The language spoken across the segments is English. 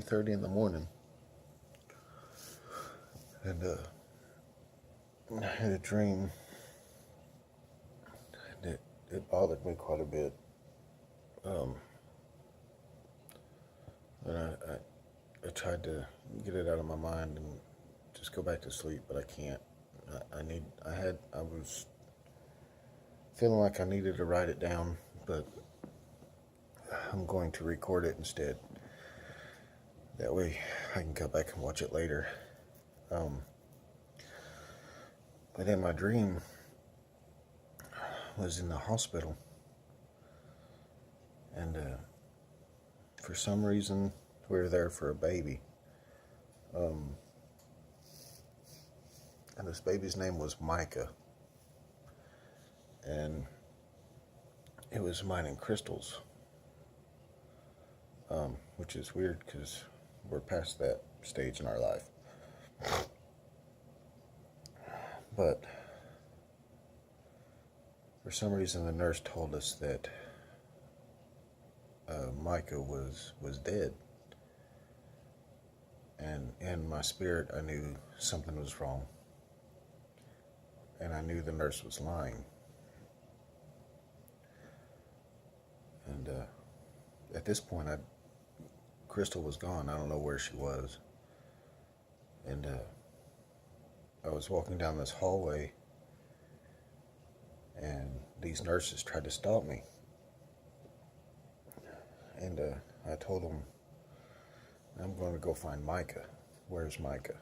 3:30 in the morning, and I had a dream, and it bothered me quite a bit. Um, and I tried to get it out of my mind and just go back to sleep, but I can't. I was feeling like I needed to write it down, but I'm going to record it instead. That way I can come back and watch it later. But in my dream, I was in the hospital, and for some reason, we were there for a baby. And this baby's name was Micah. And it was mine and Crystal's, which is weird because we're past that stage in our life. But for some reason, the nurse told us that Micah was dead. And in my spirit, I knew something was wrong. And I knew the nurse was lying. And at this point, Crystal was gone. I don't know where she was. And I was walking down this hallway, and these nurses tried to stop me. And I told them, I'm going to go find Micah. Where's Micah?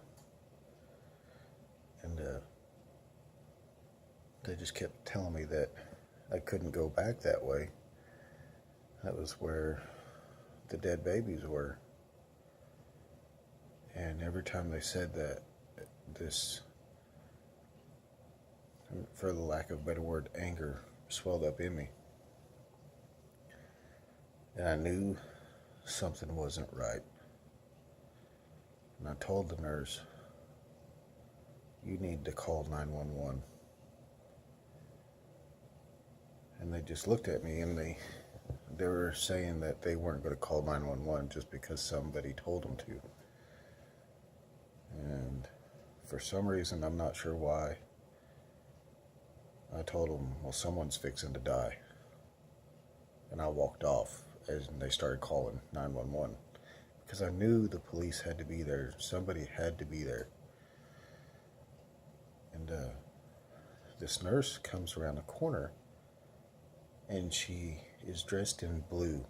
And they just kept telling me that I couldn't go back that way. That was where the dead babies were. And every time they said that, this, for the lack of a better word, anger swelled up in me. And I knew something wasn't right. And I told the nurse, you need to call 911. And they just looked at me, and they were saying that they weren't going to call 911 just because somebody told them to. And for some reason, I'm not sure why, I told them, well, someone's fixing to die. And I walked off as they started calling 911. Because I knew the police had to be there. Somebody had to be there. And this nurse comes around the corner, and she is dressed in blue.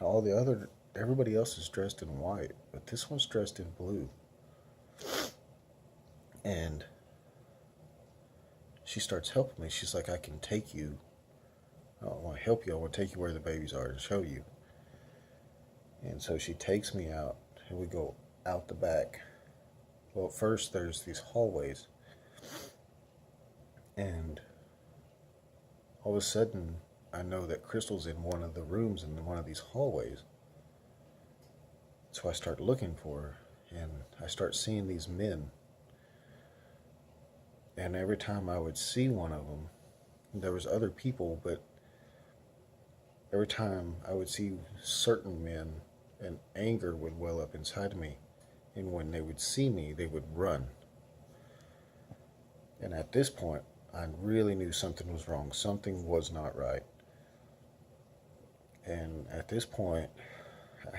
Everybody else is dressed in white, but this one's dressed in blue. And she starts helping me. She's like, I can take you. I want to help you. I want to take you where the babies are and show you. And so she takes me out, and we go out the back. Well, at first there's these hallways, and all of a sudden I know that Crystal's in one of the rooms in one of these hallways. So I start looking for her, and I start seeing these men. And every time I would see one of them, there was other people, but every time I would see certain men, and anger would well up inside of me. And when they would see me, they would run. And at this point, I really knew something was wrong. Something was not right. And at this point, I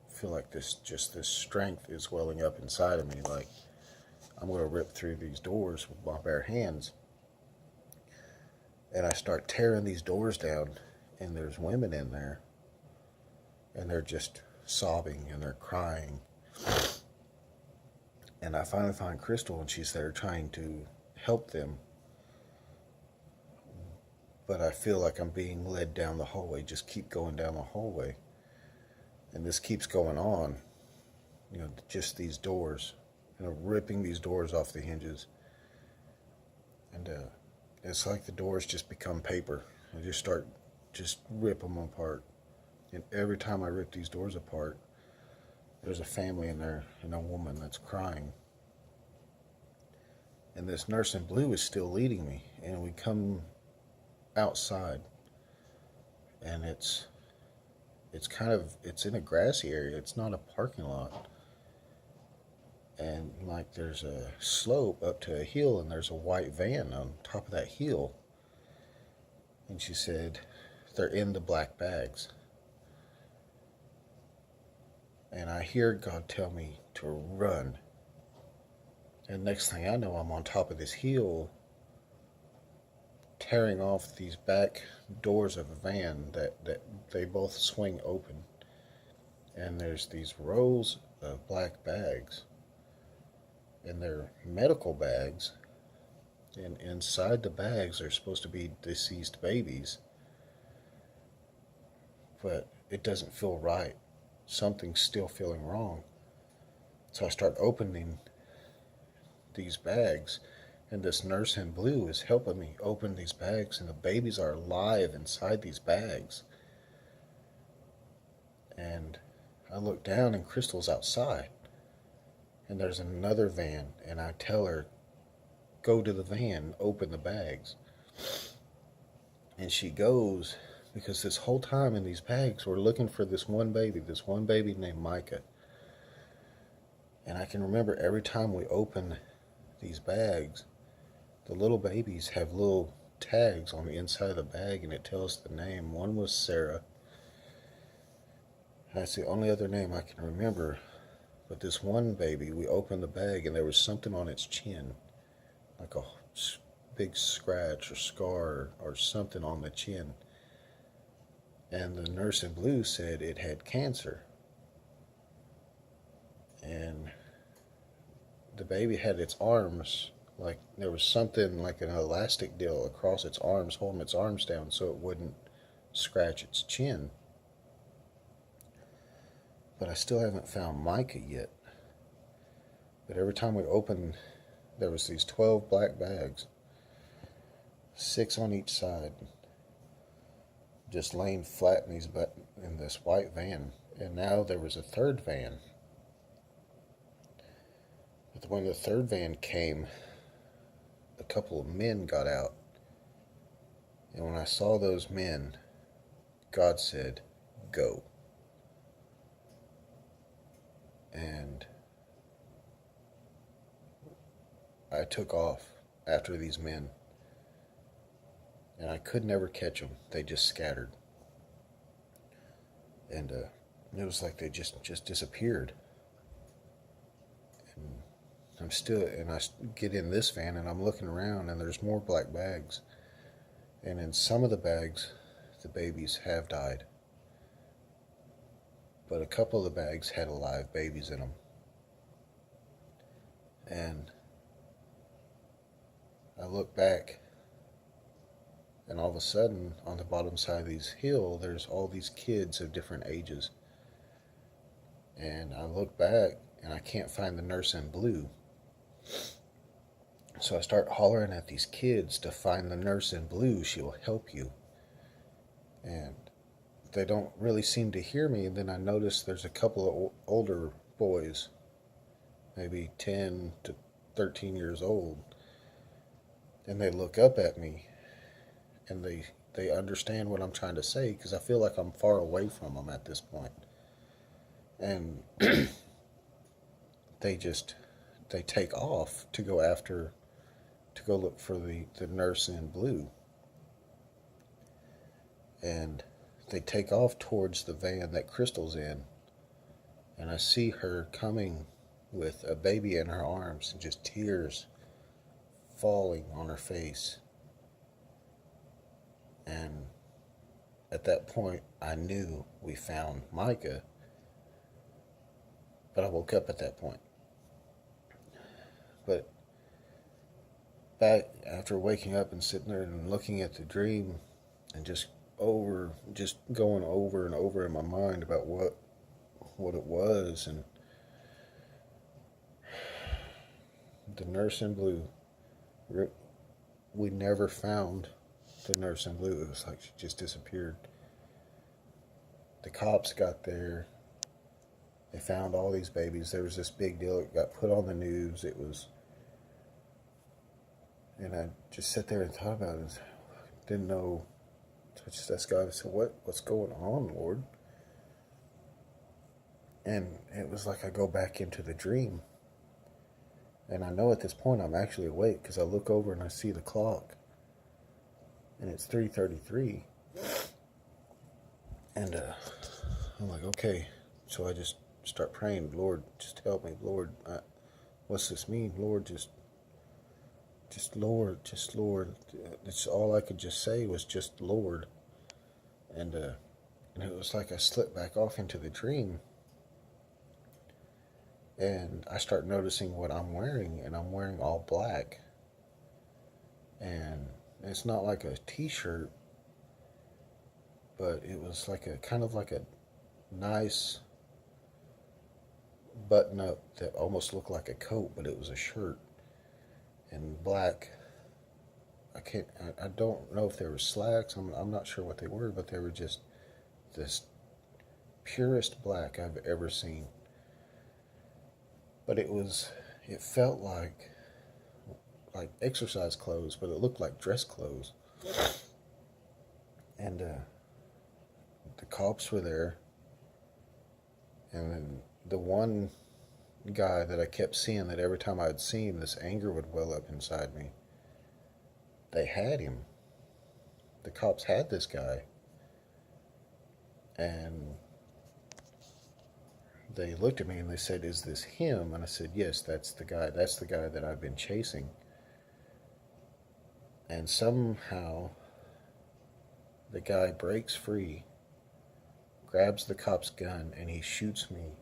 feel like this strength is welling up inside of me. Like, I'm going to rip through these doors with my bare hands. And I start tearing these doors down, and there's women in there. And they're just sobbing, and they're crying. And I finally find Crystal, and she's there trying to help them. But I feel like I'm being led down the hallway. Just keep going down the hallway. And this keeps going on. Just these doors. Ripping these doors off the hinges. And it's like the doors just become paper. I just rip them apart. And every time I rip these doors apart, there's a family in there and a woman that's crying. And this nurse in blue is still leading me. And we come outside, and it's it's in a grassy area. It's not a parking lot. And like there's a slope up to a hill, and there's a white van on top of that hill. And she said, they're in the black bags. And I hear God tell me to run. And next thing I know, I'm on top of this hill, tearing off these back doors of a van that they both swing open. And there's these rows of black bags. And they're medical bags. And inside the bags are supposed to be deceased babies. But it doesn't feel right. Something's still feeling wrong. So I start opening these bags, and this nurse in blue is helping me open these bags, and the babies are alive inside these bags. And I look down, and Crystal's outside, and there's another van, and I tell her, go to the van, open the bags. And she goes, because this whole time in these bags we're looking for this one baby named Micah. And I can remember every time we open these bags, the little babies have little tags on the inside of the bag, and it tells the name. One was Sarah. That's the only other name I can remember. But this one baby, we opened the bag, and there was something on its chin, like a big scratch or scar or something on the chin. And the nurse in blue said it had cancer. And the baby had its arms, like there was something like an elastic deal across its arms, holding its arms down so it wouldn't scratch its chin. But I still haven't found Micah yet. But every time we opened, there was these 12 black bags, 6 on each side, just laying flat in this white van. And now there was a third van. But when the third van came, a couple of men got out. And when I saw those men, God said, go. And I took off after these men. And I could never catch them. They just scattered. And it was like they just disappeared. And I get in this van, and I'm looking around, and there's more black bags. And in some of the bags, the babies have died. But a couple of the bags had alive babies in them. And I look back, and all of a sudden, on the bottom side of this hill, there's all these kids of different ages. And I look back, and I can't find the nurse in blue. So I start hollering at these kids to find the nurse in blue. She'll help you. And they don't really seem to hear me. And then I notice there's a couple of older boys, maybe 10 to 13 years old. And they look up at me, and they understand what I'm trying to say, because I feel like I'm far away from them at this point. And they take off to go look for the nurse in blue. And they take off towards the van that Crystal's in. And I see her coming with a baby in her arms, and just tears falling on her face. And at that point, I knew we found Micah. But I woke up at that point. But back after waking up and sitting there and looking at the dream, and just going over and over in my mind about what it was, and the nurse in blue, we never found the nurse in blue. It was like she just disappeared. The cops got there. They found all these babies. There was this big deal. It got put on the news. And I just sat there and thought about it. Didn't know. So I just asked God, I said, what's going on, Lord? And it was like I go back into the dream. And I know at this point I'm actually awake because I look over and I see the clock. And it's 3:33. And I'm like, okay. So I just start praying, Lord, just help me. Lord, what's this mean? Lord, Lord, just Lord. It's all I could just say was just Lord. And it was like I slipped back off into the dream. And I start noticing what I'm wearing, and I'm wearing all black. And it's not like a t-shirt, but it was like a kind of like a nice button up that almost looked like a coat, but it was a shirt and black. I don't know if they were slacks. I'm not sure what they were, but they were just this purest black I've ever seen. But it felt like exercise clothes, but it looked like dress clothes. And the cops were there, and then the one guy that I kept seeing, that every time I'd see him, this anger would well up inside me. They had him. The cops had this guy. And they looked at me and they said, "Is this him?" And I said, "Yes, that's the guy. That's the guy that I've been chasing." And somehow the guy breaks free, grabs the cop's gun, and he shoots me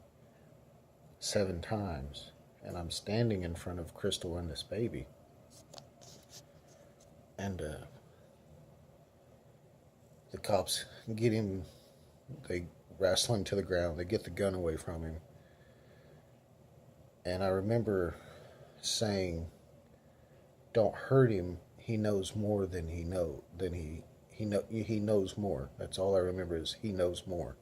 7 times. And I'm standing in front of Crystal and this baby. And the cops get him, they wrestle him to the ground, they get the gun away from him. And I remember saying, "Don't hurt him. He knows more than he knows more." That's all I remember is he knows more.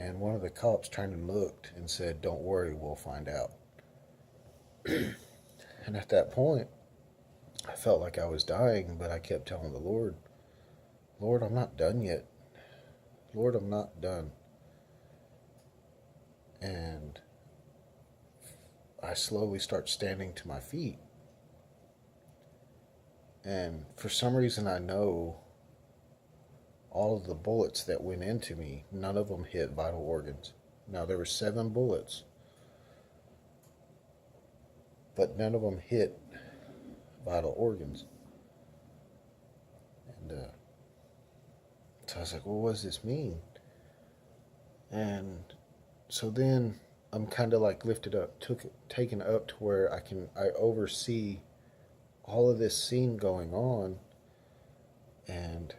And one of the cops turned and looked and said, "Don't worry, we'll find out." And at that point, I felt like I was dying, but I kept telling the Lord, "Lord, I'm not done yet. Lord, I'm not done." And I slowly start standing to my feet. And for some reason, I know all of the bullets that went into me, none of them hit vital organs. Now, there were 7 bullets, but none of them hit vital organs. And so I was like, well, what does this mean? And so then I'm kind of like lifted up, taken up to where I oversee all of this scene going on, and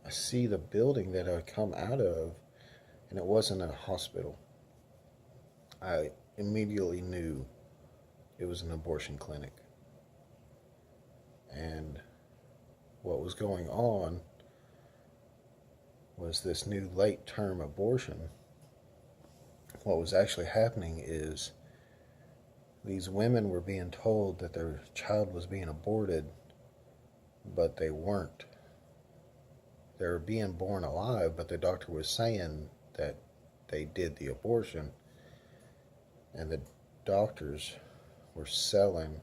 I see the building that I come out of, and it wasn't a hospital. I immediately knew it was an abortion clinic. And what was going on was this new late term abortion. What was actually happening is these women were being told that their child was being aborted, but they weren't. They were being born alive, but the doctor was saying that they did the abortion, and the doctors were selling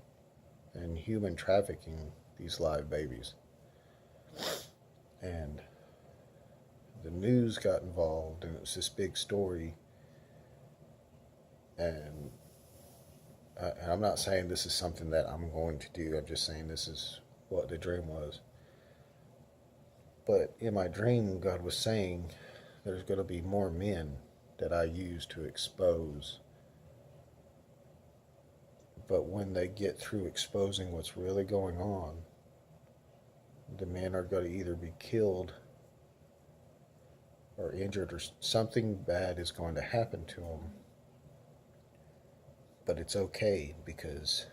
and human trafficking these live babies. And the news got involved, and it was this big story. And I'm not saying this is something that I'm going to do. I'm just saying this is what the dream was. But in my dream, God was saying there's going to be more men that I use to expose. But when they get through exposing what's really going on, the men are going to either be killed or injured, or something bad is going to happen to them. But it's okay, because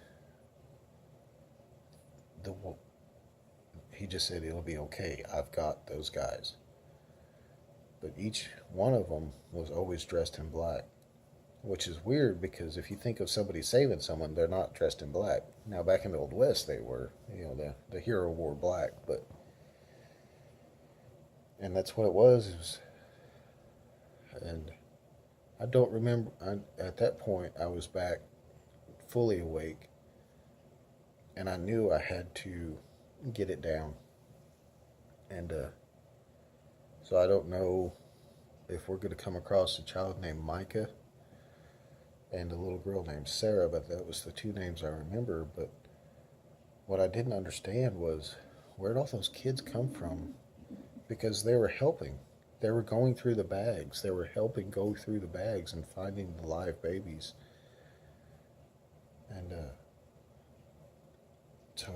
he just said it'll be okay. I've got those guys. But each one of them was always dressed in black, which is weird, because if you think of somebody saving someone, they're not dressed in black. Now, back in the Old West, they were. The hero wore black, and that's what it was. And I don't remember. At that point, I was back fully awake, and I knew I had to get it down. And so I don't know if we're going to come across a child named Micah and a little girl named Sarah, but that was the two names I remember. But what I didn't understand was, where'd all those kids come from? Because they were helping. They were going through the bags. They were helping go through the bags and finding the live babies. And so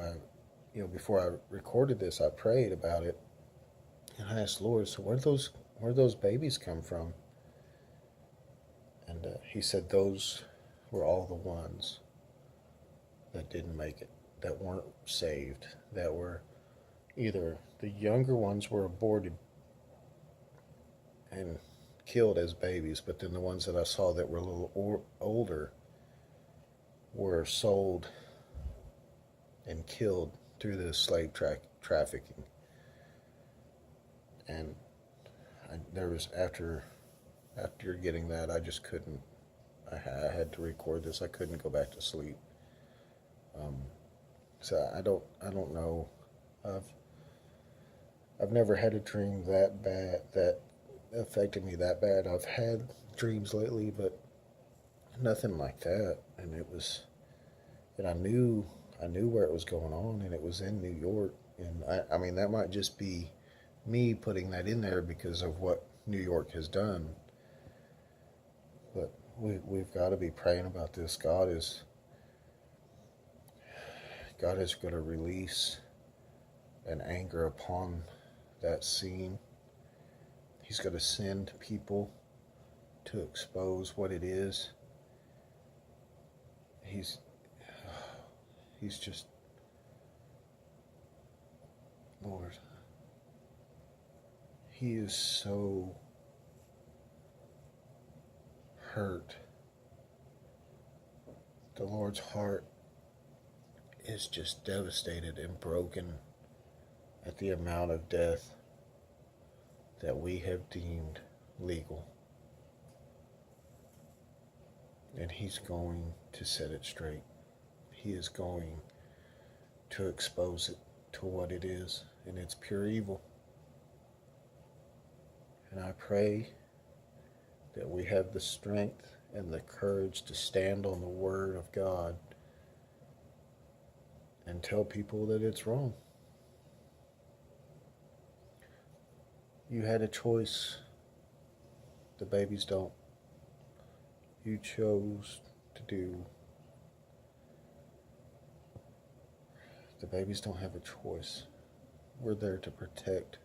before I recorded this, I prayed about it, and I asked Lord, so where those babies come from? And He said those were all the ones that didn't make it, that weren't saved, that were either the younger ones were aborted and killed as babies, but then the ones that I saw that were a little older were sold and killed through the slave trafficking. And there was after getting that, I just couldn't. I had to record this. I couldn't go back to sleep. So I don't know. I've never had a dream that bad that affected me that bad. I've had dreams lately, but nothing like that. And I knew where it was going on, and it was in New York. And I mean, that might just be me putting that in there because of what New York has done. But we've got to be praying about this. God is going to release an anger upon that scene. He's going to send people to expose what it is. He's just, Lord, He is so hurt. The Lord's heart is just devastated and broken at the amount of death that we have deemed legal. And He's going to set it straight. He is going to expose it to what it is, and it's pure evil. And I pray that we have the strength and the courage to stand on the Word of God and tell people that it's wrong. You had a choice. The babies don't. You chose to do. The babies don't have a choice. We're there to protect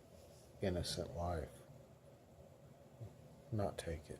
innocent life, not take it.